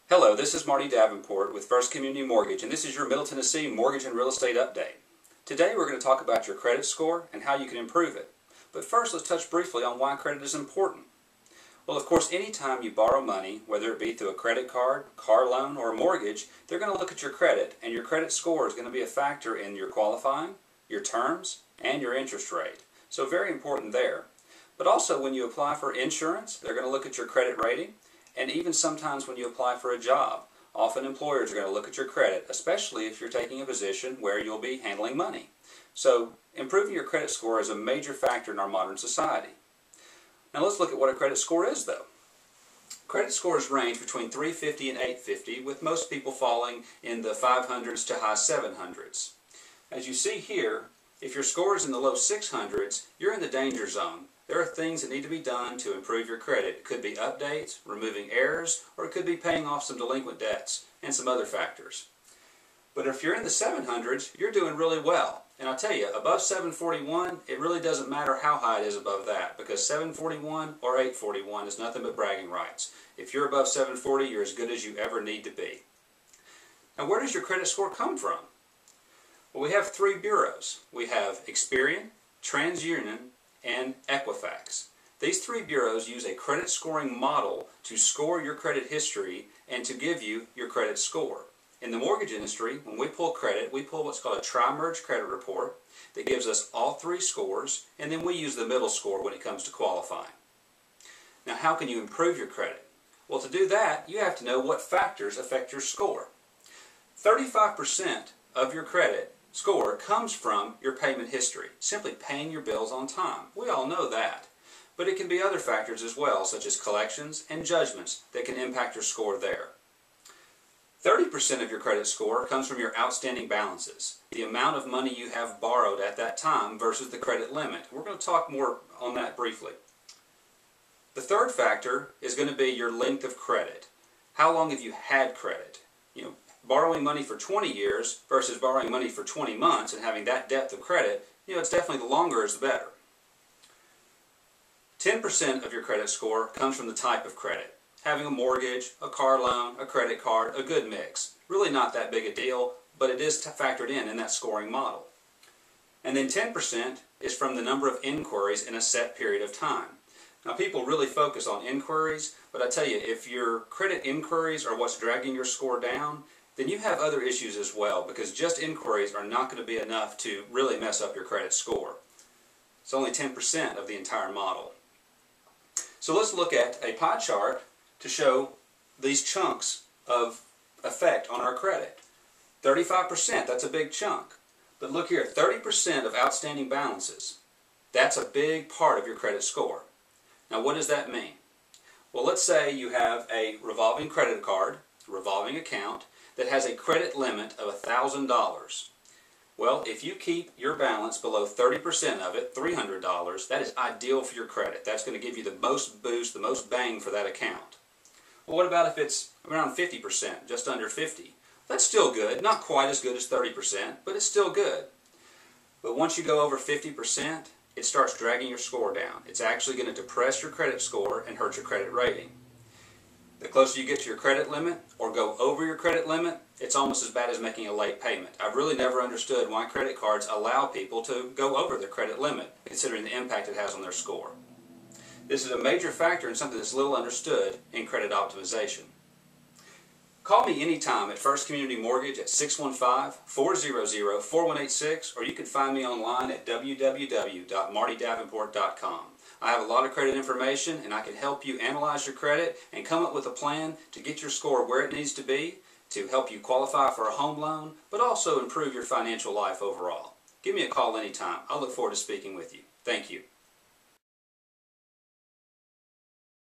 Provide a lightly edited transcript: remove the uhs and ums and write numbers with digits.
Hello, this is Marty Davenport with First Community Mortgage, and this is your Middle Tennessee mortgage and real estate update. Today we're going to talk about your credit score and how you can improve it. But first, let's touch briefly on why credit is important. Well, of course, anytime you borrow money, whether it be through a credit card, car loan, or a mortgage, they're going to look at your credit, and your credit score is going to be a factor in your qualifying, your terms, and your interest rate. So very important there. But also when you apply for insurance, they're going to look at your credit rating. And even sometimes when you apply for a job, often employers are going to look at your credit, especially if you're taking a position where you'll be handling money. So improving your credit score is a major factor in our modern society. Now let's look at what a credit score is, though. Credit scores range between 350 and 850, with most people falling in the 500s to high 700s. As you see here, if your score is in the low 600s, you're in the danger zone. There are things that need to be done to improve your credit. It could be updates, removing errors, or it could be paying off some delinquent debts and some other factors. But if you're in the 700s, you're doing really well. And I'll tell you, above 741, it really doesn't matter how high it is above that, because 741 or 841 is nothing but bragging rights. If you're above 740, you're as good as you ever need to be. Now, where does your credit score come from? Well, we have three bureaus. We have Experian, TransUnion, and Equifax. These three bureaus use a credit scoring model to score your credit history and to give you your credit score. In the mortgage industry, when we pull credit, we pull what's called a tri-merge credit report that gives us all three scores, and then we use the middle score when it comes to qualifying. Now, how can you improve your credit? Well, to do that, you have to know what factors affect your score. 35% of your credit score comes from your payment history, simply paying your bills on time. We all know that. But it can be other factors as well, such as collections and judgments that can impact your score there. 30% of your credit score comes from your outstanding balances, the amount of money you have borrowed at that time versus the credit limit. We're going to talk more on that briefly. The third factor is going to be your length of credit. How long have you had credit? Borrowing money for 20 years versus borrowing money for 20 months and having that depth of credit, it's definitely the longer is the better. 10% of your credit score comes from the type of credit. Having a mortgage, a car loan, a credit card, a good mix. Really not that big a deal, but it is factored in that scoring model. And then 10% is from the number of inquiries in a set period of time. Now, people really focus on inquiries, but I tell you, if your credit inquiries are what's dragging your score down, then you have other issues as well, because just inquiries are not going to be enough to really mess up your credit score. It's only 10% of the entire model. So let's look at a pie chart to show these chunks of effect on our credit. 35%, that's a big chunk. But look here, 30% of outstanding balances. That's a big part of your credit score. Now, what does that mean? Well, let's say you have a revolving credit card, revolving account, that has a credit limit of $1,000. Well, if you keep your balance below 30% of it, $300, that is ideal for your credit. That's going to give you the most boost, the most bang for that account. Well, what about if it's around 50%, just under 50? That's still good. Not quite as good as 30%, but it's still good. But once you go over 50%, it starts dragging your score down. It's actually going to depress your credit score and hurt your credit rating. The closer you get to your credit limit or go over your credit limit, it's almost as bad as making a late payment. I've really never understood why credit cards allow people to go over their credit limit, considering the impact it has on their score. This is a major factor and something that's little understood in credit optimization. Call me anytime at First Community Mortgage at 615-400-4186, or you can find me online at www.martydavenport.com. I have a lot of credit information, and I can help you analyze your credit and come up with a plan to get your score where it needs to be, to help you qualify for a home loan, but also improve your financial life overall. Give me a call anytime. I look forward to speaking with you. Thank you.